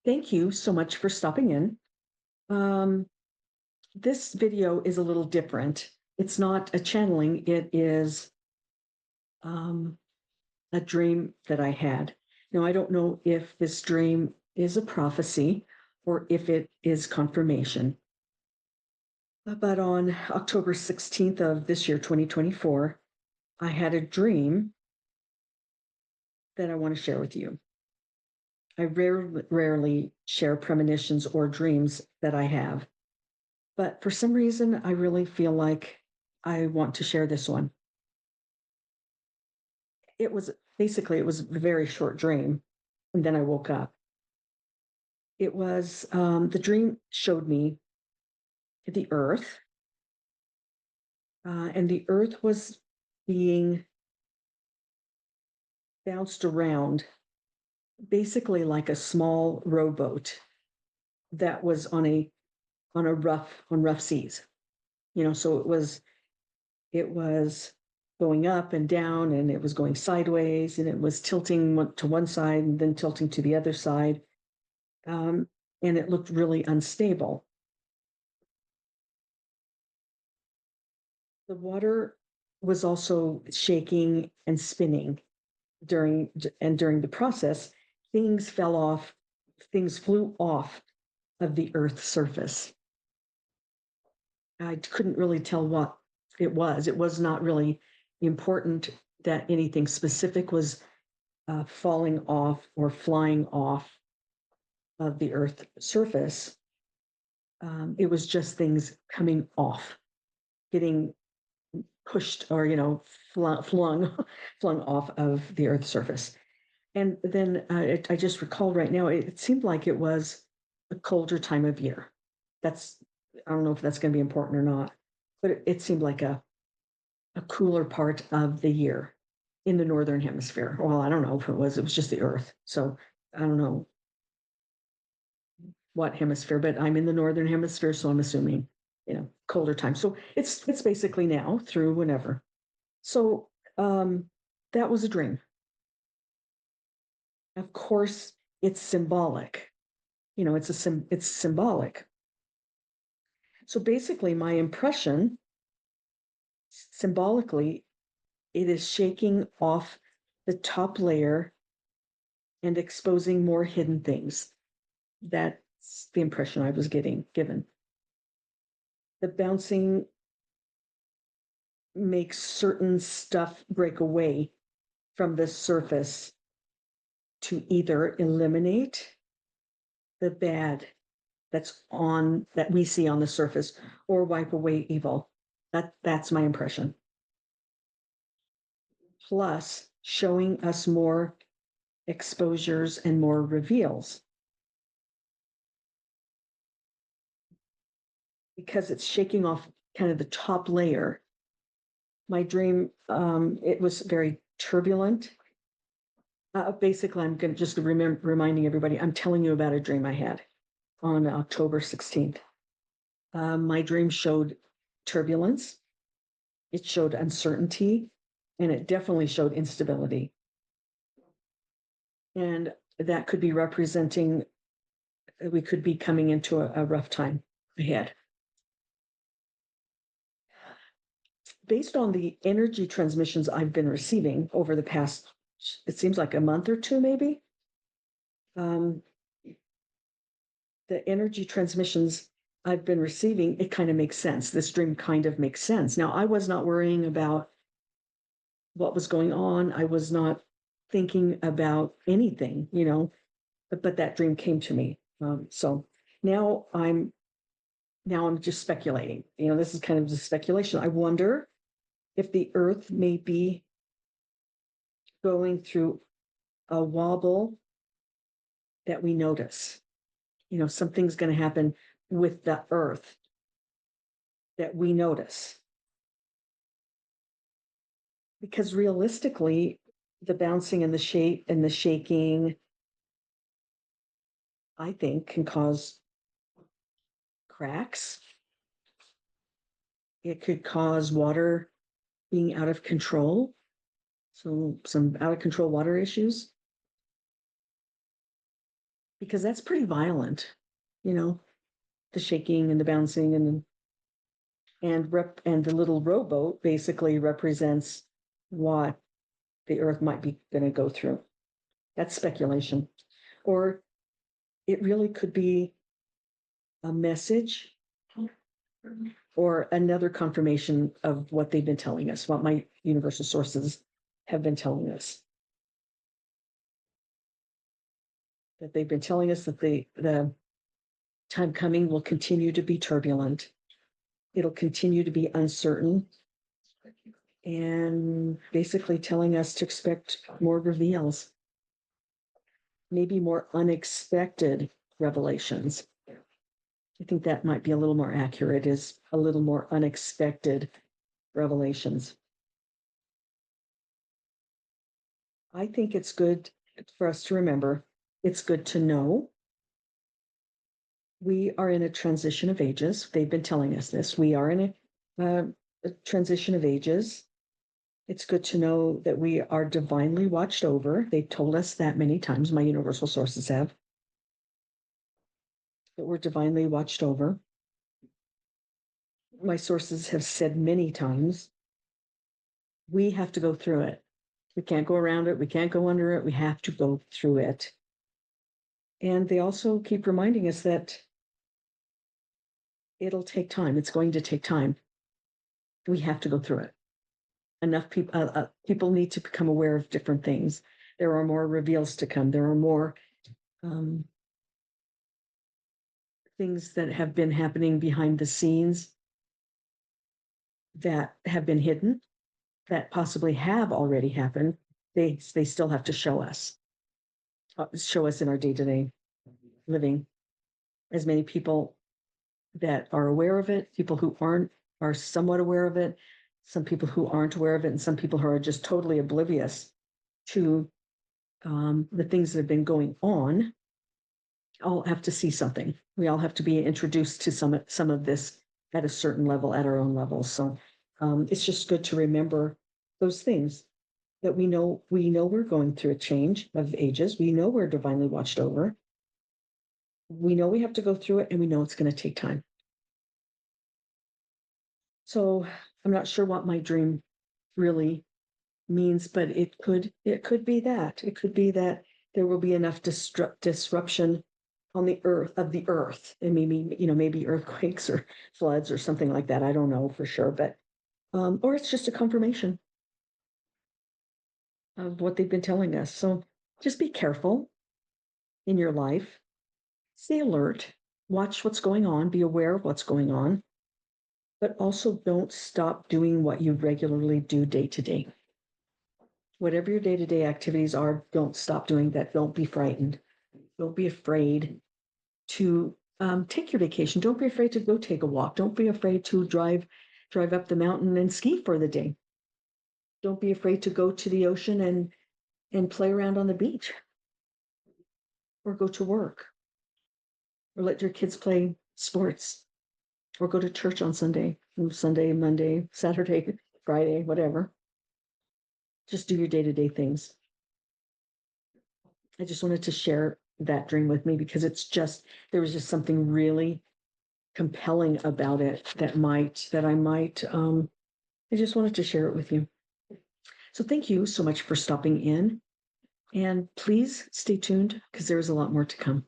Thank you so much for stopping in. Um, this video is a little different. It's not a channeling, it is um, a dream that I had. Now, I don't know if this dream is a prophecy or if it is confirmation. But on October 16th of this year, 2024, I had a dream that I want to share with you. I rarely share premonitions or dreams that I have. But for some reason, I really feel like I want to share this one. It was a very short dream. And then I woke up. It was the dream showed me the earth, and the earth was being bounced around, basically like a small rowboat that was on rough seas. So it was going up and down, and it was going sideways, and it was tilting to one side and then tilting to the other side. And it looked really unstable. The water was also shaking and spinning during the process. Things fell off, things flew off of the Earth's surface. I couldn't really tell what it was. It was not really important that anything specific was falling off or flying off of the Earth's surface. It was just things coming off, getting pushed or flung flung off of the Earth's surface. And then I just recalled right now, it seemed like it was a colder time of year. I don't know if that's going to be important or not, but it seemed like a cooler part of the year in the northern hemisphere. Well, I don't know if it was just the Earth. So I don't know what hemisphere, but I'm in the northern hemisphere, so I'm assuming, colder time. So it's basically now through whenever. So that was a dream. Of course, it's symbolic. It's symbolic. So basically, my impression, symbolically, it is shaking off the top layer and exposing more hidden things. That's the impression I was given. The bouncing makes certain stuff break away from the surface to either eliminate the bad that we see on the surface or wipe away evil. That's my impression. Plus showing us more exposures and more reveals. Because it's shaking off kind of the top layer. My dream, it was very turbulent. Basically, I'm going to just reminding everybody, I'm telling you about a dream I had on October 16th. My dream showed turbulence, it showed uncertainty, and it definitely showed instability. And that could be representing, we could be coming into a rough time ahead. Based on the energy transmissions I've been receiving over the past, it seems like a month or two, maybe. The energy transmissions I've been receiving, it kind of makes sense. This dream kind of makes sense. Now, I was not worrying about what was going on. I was not thinking about anything, but that dream came to me. So now I'm just speculating. This is kind of just speculation. I wonder if the Earth may be going through a wobble that we notice. Something's going to happen with the Earth that we notice. Because realistically, the bouncing and the shaking, I think, can cause cracks. It could cause water being out of control. So some out of control water issues. because that's pretty violent, you know, the shaking and the bouncing and the little rowboat basically represents what the earth might be going to go through. That's speculation. Or it really could be a message or another confirmation of what they've been telling us, what my universal sources have been telling us. That they've been telling us that the time coming will continue to be turbulent. It'll continue to be uncertain, and basically telling us to expect more reveals, maybe more unexpected revelations. I think that might be a little more accurate, is a little more unexpected revelations. I think it's good for us to remember, it's good to know we are in a transition of ages. They've been telling us this. We are in a transition of ages. It's good to know that we are divinely watched over. They've told us that many times, my universal sources have, that we're divinely watched over. My sources have said many times, we have to go through it. We can't go around it. We can't go under it. We have to go through it. And they also keep reminding us that it'll take time. It's going to take time. We have to go through it. Enough people, people need to become aware of different things. There are more reveals to come. There are more things that have been happening behind the scenes that have been hidden, that possibly have already happened. They still have to show us in our day-to-day living. As many people that are aware of it, people who aren't are somewhat aware of it, some people who aren't aware of it, and some people who are just totally oblivious to the things that have been going on. All have to see something. We all have to be introduced to some of this at a certain level, at our own level. So it's just good to remember those things, that we know we're going through a change of ages. We know we're divinely watched over. We know we have to go through it, and we know it's going to take time. So I'm not sure what my dream really means, but it could be that. It could be that there will be enough disruption on the earth, and maybe earthquakes or floods or something like that. I don't know for sure, but or it's just a confirmation of what they've been telling us. So just be careful in your life. Stay alert. Watch what's going on. Be aware of what's going on. But also don't stop doing what you regularly do day to day. Whatever your day-to-day activities are, don't stop doing that. Don't be frightened. Don't be afraid to take your vacation. Don't be afraid to go take a walk. Don't be afraid to drive up the mountain and ski for the day. Don't be afraid to go to the ocean and play around on the beach, or go to work, or let your kids play sports, or go to church on Sunday, Monday, Saturday, Friday, whatever. Just do your day-to-day things. I just wanted to share that dream with me because there was just something really compelling about it that I just wanted to share it with you. So thank you so much for stopping in, and please stay tuned because there is a lot more to come.